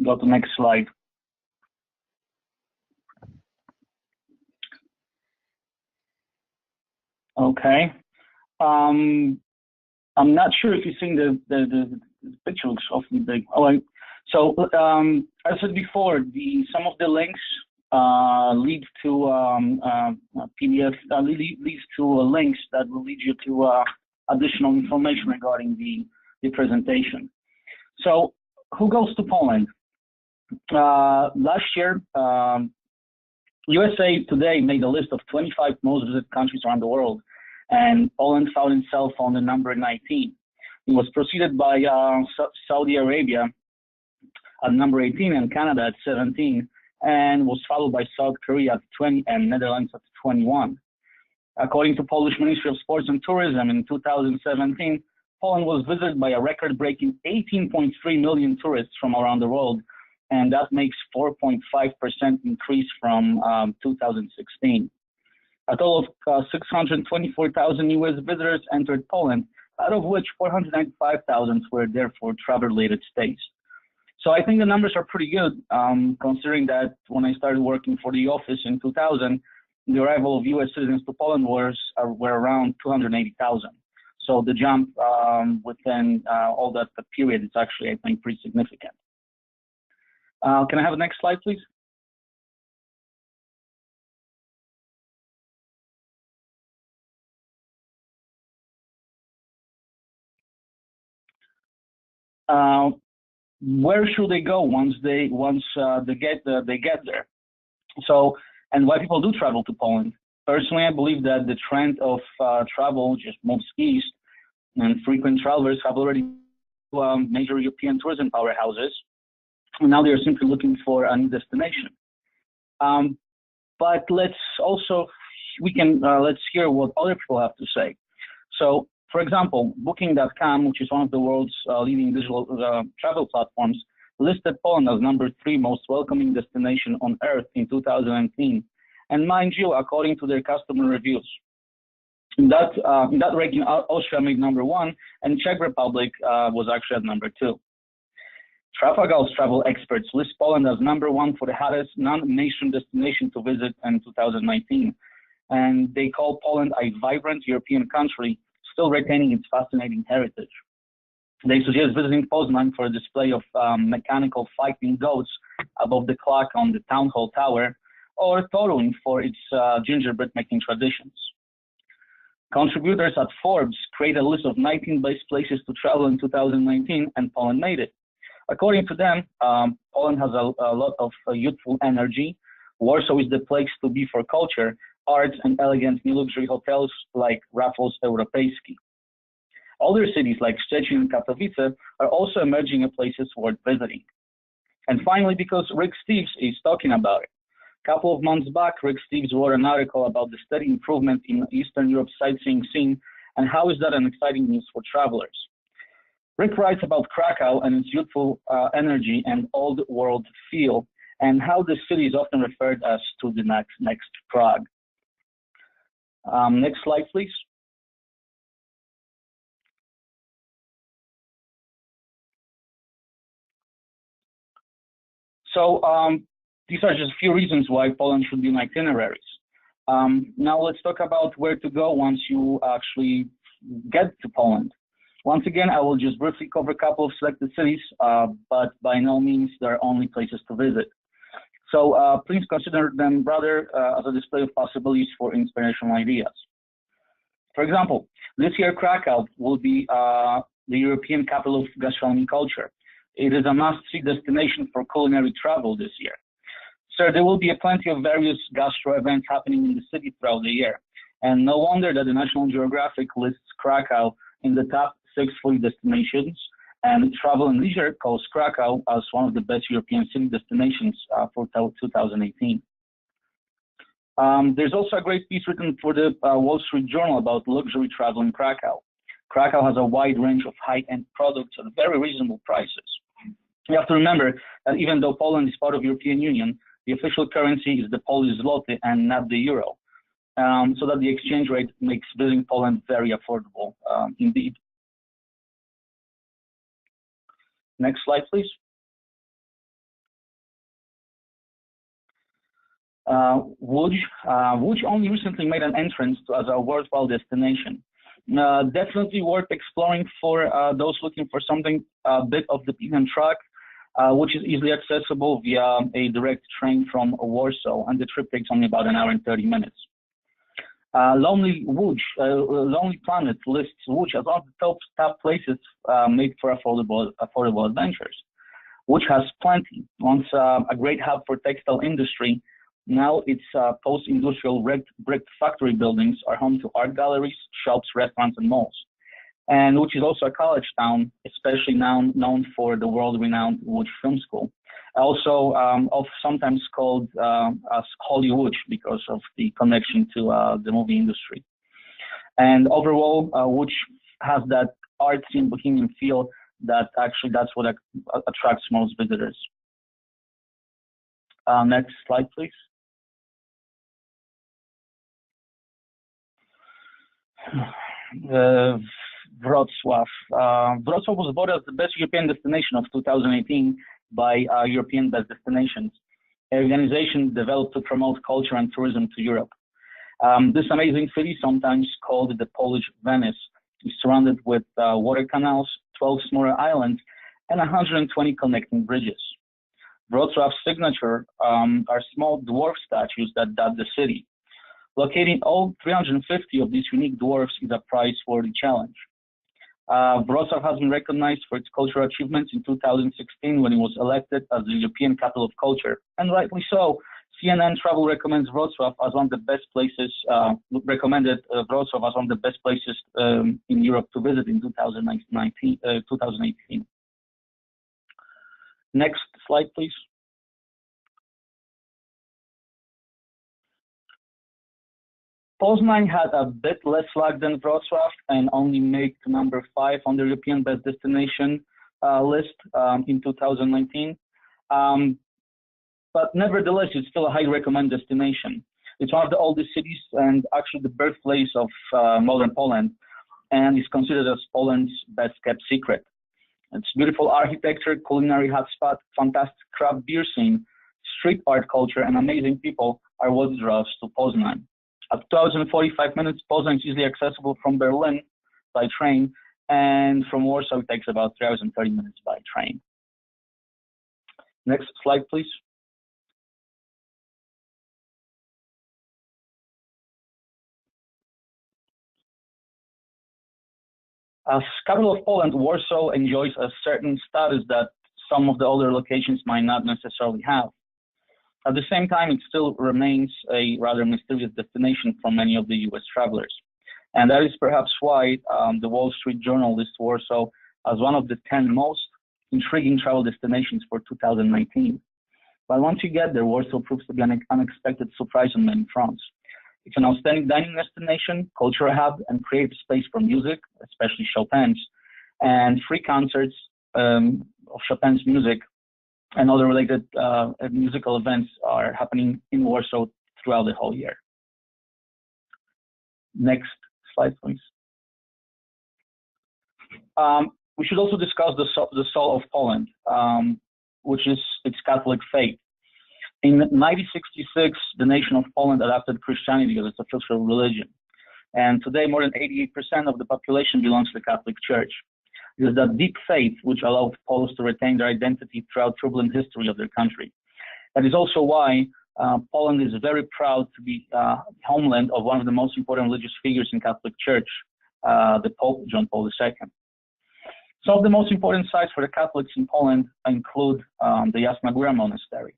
Go to next slide. Okay. I'm not sure if you've seen the picture looks awfully big. All right. So as I said before, some of the links lead to PDF leads to links that will lead you to additional information regarding the presentation. So who goes to Poland? Last year, USA Today made a list of 25 most visited countries around the world, and Poland found itself on the number 19. It was preceded by Saudi Arabia at number 18 and Canada at 17, and was followed by South Korea at 20 and Netherlands at 21. According to Polish Ministry of Sports and Tourism, in 2017, Poland was visited by a record-breaking 18.3 million tourists from around the world, and that makes 4.5% increase from 2016. A total of 624,000 US visitors entered Poland, out of which 495,000 were there for travel-related stays. So I think the numbers are pretty good, considering that when I started working for the office in 2000, the arrival of US citizens to Poland were around 280,000. So the jump within all that period is actually, I think, pretty significant. Can I have the next slide, please? Where should they go once they get there? So, and why people do travel to Poland? Personally, I believe that the trend of travel just moves east, and frequent travelers have already major European tourism powerhouses, and now they are simply looking for a new destination. But let's hear what other people have to say. So, for example, Booking.com, which is one of the world's leading digital travel platforms, listed Poland as number 3 most welcoming destination on earth in 2019. And mind you, according to their customer reviews, in that ranking, Austria made number 1, and Czech Republic was actually at number 2. Trafalgar's travel experts list Poland as number 1 for the hottest non-nation destination to visit in 2019. And they call Poland a vibrant European country, still retaining its fascinating heritage. They suggest visiting Poznan for a display of mechanical fighting goats above the clock on the town hall tower, or Toruń for its gingerbread making traditions. Contributors at Forbes created a list of 19 best places to travel in 2019, and Poland made it. According to them, Poland has a lot of youthful energy. Warsaw is the place to be for culture, arts, and elegant new luxury hotels like Raffles Europejski. Other cities like Szczecin and Katowice are also emerging as places worth visiting. And finally, because Rick Steves is talking about it. A couple of months back, Rick Steves wrote an article about the steady improvement in Eastern Europe's sightseeing scene, and how is that an exciting news for travelers. Rick writes about Krakow and its youthful energy and old world feel, and how the city is often referred as to the next Prague. Next slide, please. So these are just a few reasons why Poland should be in itineraries. Now let's talk about where to go once you actually get to Poland. Once again, I will just briefly cover a couple of selected cities, but by no means they're only places to visit. So please consider them rather as a display of possibilities for inspirational ideas. For example, this year Krakow will be the European capital of gastronomy culture. It is a must-see destination for culinary travel this year. So there will be plenty of various gastro events happening in the city throughout the year. And no wonder that the National Geographic lists Krakow in the top 6 food destinations, and Travel and Leisure calls Krakow as one of the best European city destinations for 2018. There's also a great piece written for the Wall Street Journal about luxury travel in Krakow. Krakow has a wide range of high-end products at very reasonable prices. You have to remember that even though Poland is part of the European Union, the official currency is the Polish zloty and not the euro, so that the exchange rate makes visiting Poland very affordable indeed. Next slide, please. Łódź only recently made an entrance as a worthwhile destination. Definitely worth exploring for those looking for something a bit of the beaten track, which is easily accessible via a direct train from Warsaw, and the trip takes only about an hour and 30 minutes. Lonely Planet lists Łódź as one of the top places made for affordable adventures. Łódź has plenty. Once a great hub for textile industry, now its post-industrial brick factory buildings are home to art galleries, shops, restaurants, and malls. And Łódź is also a college town, especially known for the world-renowned Łódź Film School. Also, sometimes called as Hollywood because of the connection to the movie industry. And overall, Łódź has that artsy and bohemian feel that's what attracts most visitors. Next slide, please. Wrocław. Wrocław was voted as the best European destination of 2018 by European Best Destinations, an organization developed to promote culture and tourism to Europe. This amazing city, sometimes called the Polish Venice, is surrounded with water canals, 12 smaller islands, and 120 connecting bridges. Wrocław's signature are small dwarf statues that dot the city. Locating all 350 of these unique dwarfs is a prize-worthy challenge. Wrocław has been recognized for its cultural achievements in 2016 when it was elected as the European Capital of Culture, and rightly so. CNN Travel recommends Wrocław as one of the best places, Wrocław as one of the best places in Europe to visit in 2018. Next slide, please. Poznań had a bit less luck than Wrocław and only made to number 5 on the European Best Destination list in 2019. But nevertheless, it's still a highly recommended destination. It's one of the oldest cities and actually the birthplace of modern Poland, and is considered as Poland's best kept secret. It's beautiful architecture, culinary hotspot, fantastic craft beer scene, street art culture, and amazing people are what draws to Poznań. At 2,045 minutes, Poznań is easily accessible from Berlin by train, and from Warsaw it takes about 3 hours and 30 minutes by train. Next slide, please. As capital of Poland, Warsaw enjoys a certain status that some of the older locations might not necessarily have. At the same time, it still remains a rather mysterious destination for many of the US travelers. And that is perhaps why the Wall Street Journal lists Warsaw as one of the 10 most intriguing travel destinations for 2019. But once you get there, Warsaw proves to be an unexpected surprise on many fronts. It's an outstanding dining destination, cultural hub, and creative space for music, especially Chopin's, and free concerts of Chopin's music and other related musical events are happening in Warsaw throughout the whole year. Next slide, please. We should also discuss the soul of Poland, which is its Catholic faith. In 1966, the nation of Poland adopted Christianity as its official religion. And today, more than 88% of the population belongs to the Catholic Church. It is that deep faith which allowed Poles to retain their identity throughout turbulent history of their country. That is also why Poland is very proud to be homeland of one of the most important religious figures in Catholic Church, the Pope John Paul II. Some of the most important sites for the Catholics in Poland include the Jasna Góra Monastery.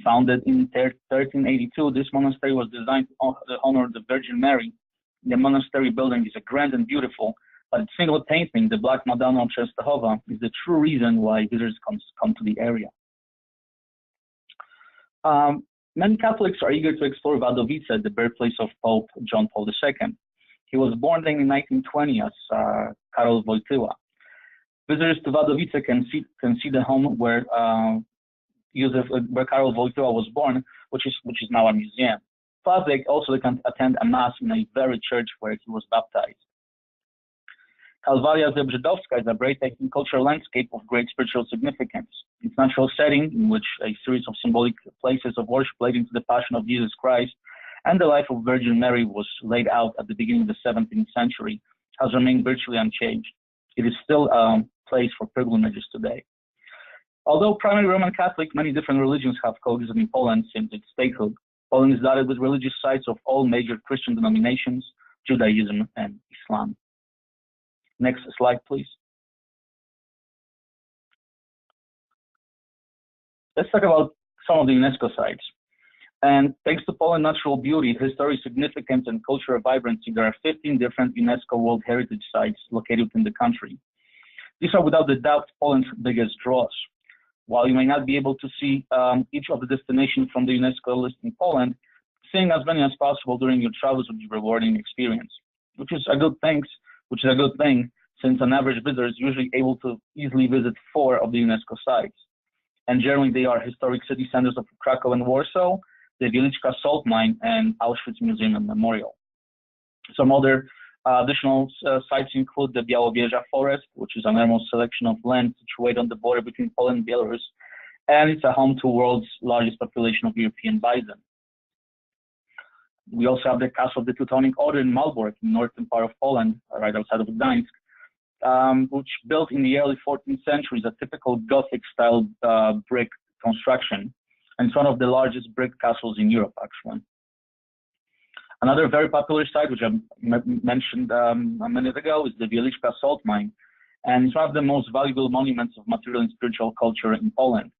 Founded in 1382, this monastery was designed to honor the Virgin Mary. The monastery building is grand and beautiful, but its single painting, the Black Madonna of Częstochowa, is the true reason why visitors come to the area. Many Catholics are eager to explore Wadowice, the birthplace of Pope John Paul II. He was born there in 1920 as Karol Wojtyła. Visitors to Wadowice can see the home where Karol Wojtyła was born, which is now a museum. Plus, they can attend a mass in a very church where he was baptized. Kalwaria Zebrzydowska is a breathtaking cultural landscape of great spiritual significance. Its natural setting, in which a series of symbolic places of worship relating to the Passion of Jesus Christ and the life of Virgin Mary was laid out at the beginning of the 17th century, has remained virtually unchanged. It is still a place for pilgrimages today. Although primarily Roman Catholic, many different religions have coexisted in Poland since its statehood. Poland is dotted with religious sites of all major Christian denominations, Judaism, and Islam. Next slide, please. Let's talk about some of the UNESCO sites. And thanks to Poland's natural beauty, history, significance, and cultural vibrancy, there are 15 different UNESCO World Heritage Sites located within the country. These are without a doubt Poland's biggest draws. While you may not be able to see each of the destinations from the UNESCO list in Poland, seeing as many as possible during your travels would be a rewarding experience, which is a good thing since an average visitor is usually able to easily visit 4 of the UNESCO sites. And generally they are historic city centers of Krakow and Warsaw, the Wieliczka salt mine, and Auschwitz Museum and Memorial. Some other additional sites include the Białowieża Forest, which is an enormous selection of land situated on the border between Poland and Belarus, and it's a home to the world's largest population of European bison. We also have the Castle of the Teutonic Order in Malbork, in the northern part of Poland, right outside of Gdańsk, which built in the early 14th century is a typical Gothic-style brick construction, and it's one of the largest brick castles in Europe, actually. Another very popular site, which I mentioned a minute ago, is the Wieliczka salt mine, and it's one of the most valuable monuments of material and spiritual culture in Poland.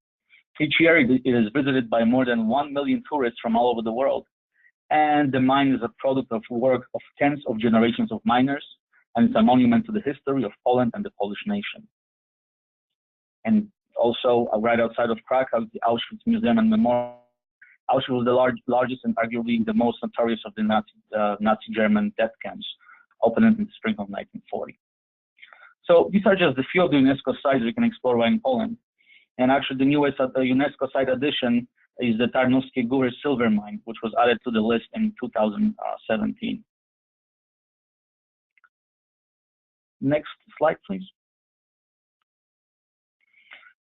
Each year, it is visited by more than 1 million tourists from all over the world, and the mine is a product of work of tens of generations of miners, and it's a monument to the history of Poland and the Polish nation. And also, right outside of Krakow, the Auschwitz Museum and Memorial. Auschwitz was the largest and arguably the most notorious of the Nazi German death camps, opened in the spring of 1940. So these are just a few of the UNESCO sites we can explore while in Poland. And actually the newest UNESCO site addition is the Tarnowskie Góry silver mine, which was added to the list in 2017. Next slide, please.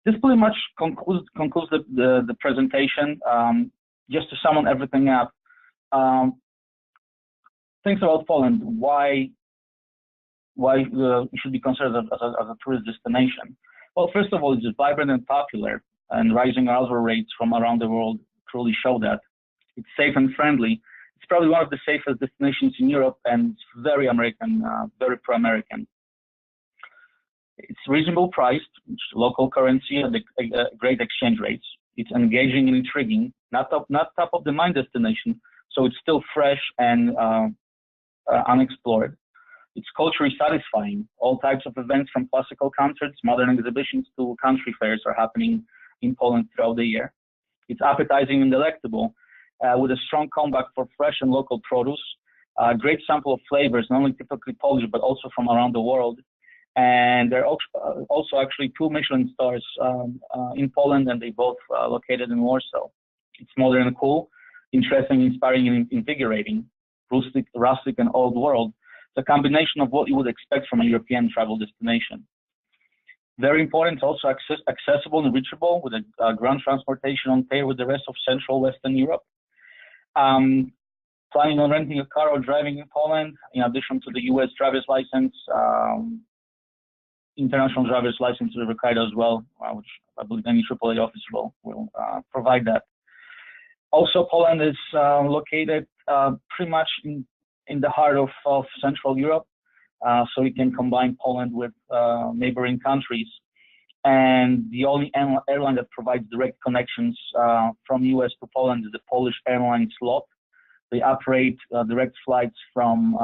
This pretty much concludes the presentation. Just to sum everything up, things about Poland, why it should be considered as a tourist destination. Well, first of all, it's vibrant and popular, and rising arrival rates from around the world truly show that. It's safe and friendly. It's probably one of the safest destinations in Europe, and it's very American, very pro-American. It's reasonable priced, it's local currency and great exchange rates. It's engaging and intriguing, not top of the mind destination, so it's still fresh and unexplored. It's culturally satisfying. All types of events from classical concerts, modern exhibitions to country fairs are happening in Poland throughout the year. It's appetizing and delectable, with a strong comeback for fresh and local produce. A great sample of flavors, not only typically Polish, but also from around the world. And there are also actually 2 Michelin stars in Poland, and they both located in Warsaw. It's modern and cool, interesting, inspiring, and invigorating, rustic and old world. It's a combination of what you would expect from a European travel destination. Very important, it's also accessible and reachable with a ground transportation on par with the rest of Central Western Europe. Planning on renting a car or driving in Poland, in addition to the US driver's license, international driver's license is required as well, which I believe any AAA officer will provide that. Also, Poland is located pretty much in the heart of Central Europe, so we can combine Poland with neighboring countries. And the only airline that provides direct connections from US to Poland is the Polish airline LOT. They operate direct flights from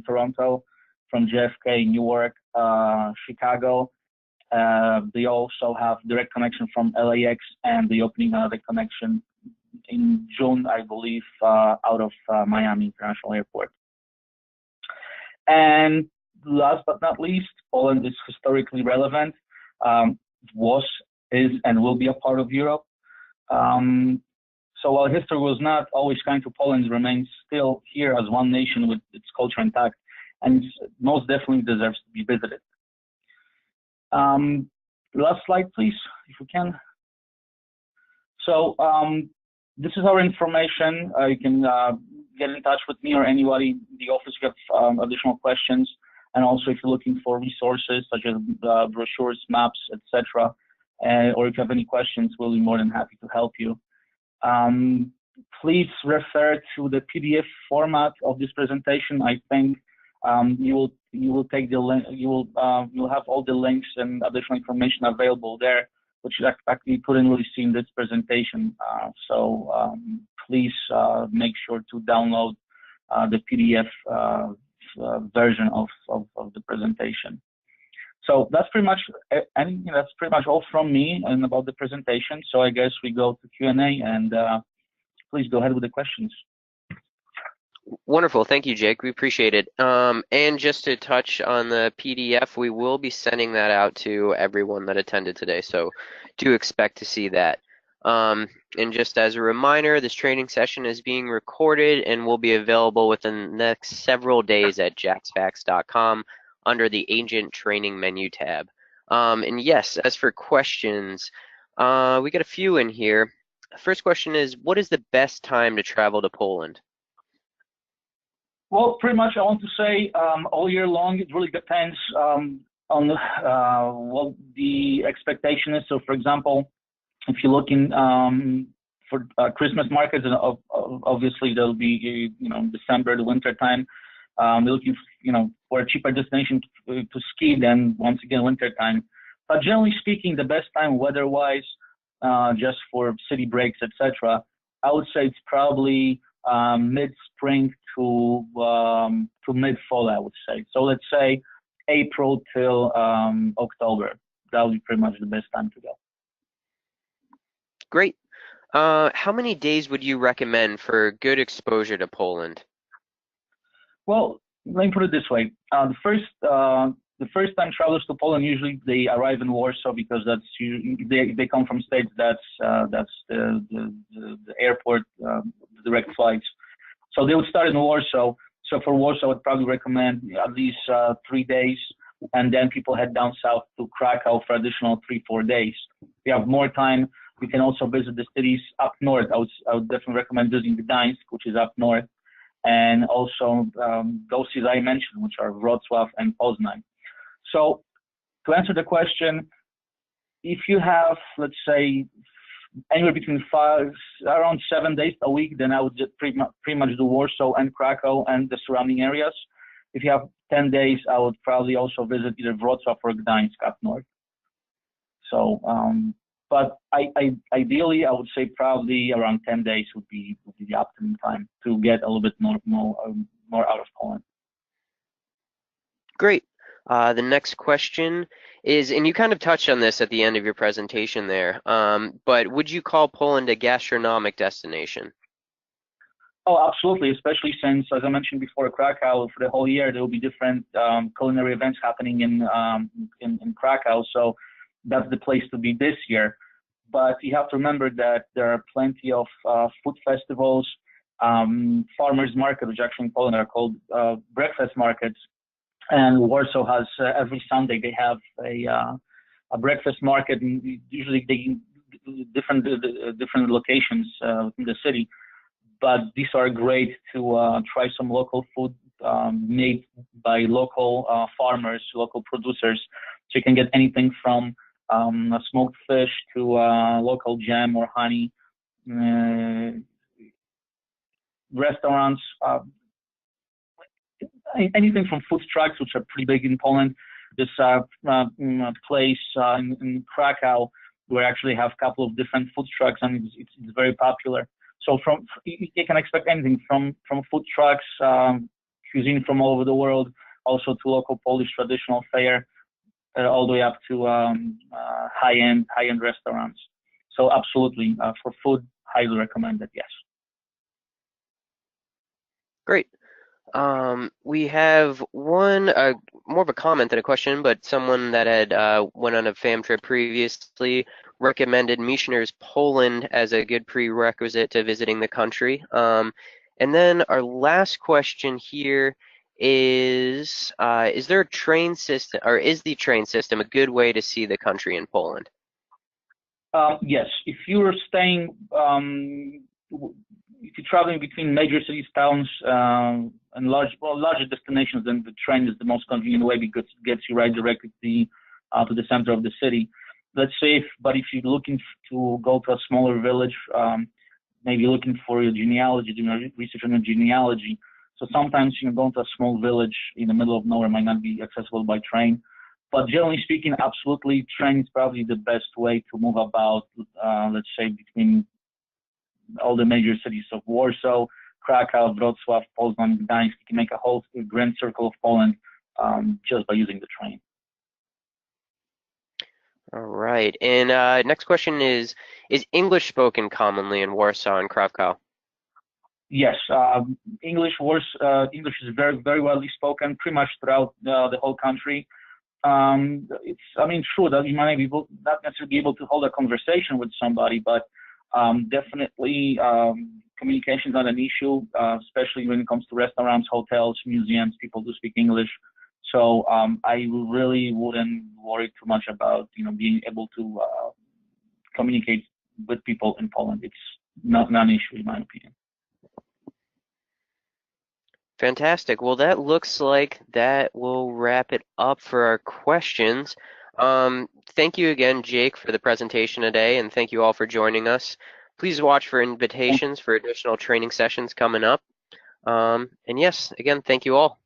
Toronto, from JFK, Newark, Chicago. They also have direct connection from LAX, and the opening another connection in June, I believe, out of Miami International Airport. And last but not least, Poland is historically relevant, is, and will be a part of Europe. So while history was not always kind to Poland, it remains still here as one nation with its culture intact. and most definitely deserves to be visited. Last slide, please, if we can. So this is our information. You can get in touch with me or anybody in the office if you have additional questions. And also if you're looking for resources such as brochures, maps, etc., or if you have any questions, we'll be more than happy to help you. Please refer to the PDF format of this presentation. I think you will take the link. You'll have all the links and additional information available there, which actually you couldn't really see in this presentation. So please make sure to download the PDF version of the presentation. So that's pretty much that's pretty much all from me and about the presentation. So I guess we go to Q&A, and please go ahead with the questions. Wonderful. Thank you, Jake. We appreciate it. And just to touch on the PDF, we will be sending that out to everyone that attended today. So do expect to see that. And just as a reminder, this training session is being recorded and will be available within the next several days at jaxfax.com under the Agent Training menu tab. And yes, as for questions, we got a few in here. First question is, what is the best time to travel to Poland? Well, pretty much I want to say all year long. It really depends on what the expectation is. So, for example, if you're looking for Christmas markets, and obviously there'll be December, the winter time. We're looking for a cheaper destination to ski than once again winter time. But generally speaking, the best time weather-wise, just for city breaks, etc., I would say it's probably mid-spring to mid-fall, I would say. So let's say April till October. That would be pretty much the best time to go. Great. How many days would you recommend for good exposure to Poland? Well, let me put it this way. The first time travelers to Poland, usually they arrive in Warsaw because they come from states that's the airport, the direct flights. So they would start in Warsaw. So for Warsaw, I would probably recommend at least 3 days, and then people head down south to Krakow for additional 3-4 days. If you have more time, you can also visit the cities up north. I would definitely recommend visiting Gdańsk, which is up north, and also those cities I mentioned, which are Wrocław and Poznań. So to answer the question, if you have, let's say, anywhere between around 7 days a week, then I would just pretty much do Warsaw and Krakow and the surrounding areas. If you have 10 days, I would probably also visit either Wrocław or Gdańsk up north. So, but ideally, I would say probably around 10 days would be the optimum time to get a little bit more out of Poland. Great. The next question is, and you kind of touched on this at the end of your presentation there, but would you call Poland a gastronomic destination? Oh, absolutely, especially since, as I mentioned before, Krakow, for the whole year, there will be different culinary events happening in Krakow, so that's the place to be this year. But you have to remember that there are plenty of food festivals, farmers market, which actually in Poland are called breakfast markets. And Warsaw has every Sunday they have a breakfast market, and usually they different locations in the city. But these are great to try some local food made by local farmers, local producers. So you can get anything from smoked fish to local jam or honey. Restaurants. Anything from food trucks, which are pretty big in Poland. This place in Krakow, we actually have a couple of different food trucks, and it's very popular. So you can expect anything from food trucks, cuisine from all over the world, also to local Polish traditional fare, all the way up to high-end restaurants. So absolutely, for food, highly recommend it. Yes. Great. We have one more of a comment than a question, but someone that had went on a fam trip previously recommended Michener's Poland as a good prerequisite to visiting the country. And then our last question here is there a train system, or is the train system a good way to see the country in Poland? Yes, if you're staying, if you're traveling between major cities, towns, and larger destinations, then the train is the most convenient way because it gets you right directly to the center of the city. Let's say, if you're looking to go to a smaller village, maybe looking for your genealogy, doing research on your genealogy. So sometimes going to a small village in the middle of nowhere might not be accessible by train. But generally speaking, absolutely, train is probably the best way to move about, let's say, between all the major cities of Warsaw, Krakow, Wrocław, Poznań, Gdańsk. You can make a whole grand circle of Poland just by using the train. All right. And next question is English spoken commonly in Warsaw and Krakow? Yes, English is very, very widely spoken pretty much throughout the whole country. It's true that you might not necessarily be able to hold a conversation with somebody, but definitely communication is not an issue, especially when it comes to restaurants, hotels, museums. People do speak English. So I really wouldn't worry too much about being able to communicate with people in Poland. It's not an issue in my opinion. Fantastic. Well, that looks like that will wrap it up for our questions. Thank you again, Jake, for the presentation today, and thank you all for joining us. Please watch for invitations for additional training sessions coming up. And yes, again, thank you all.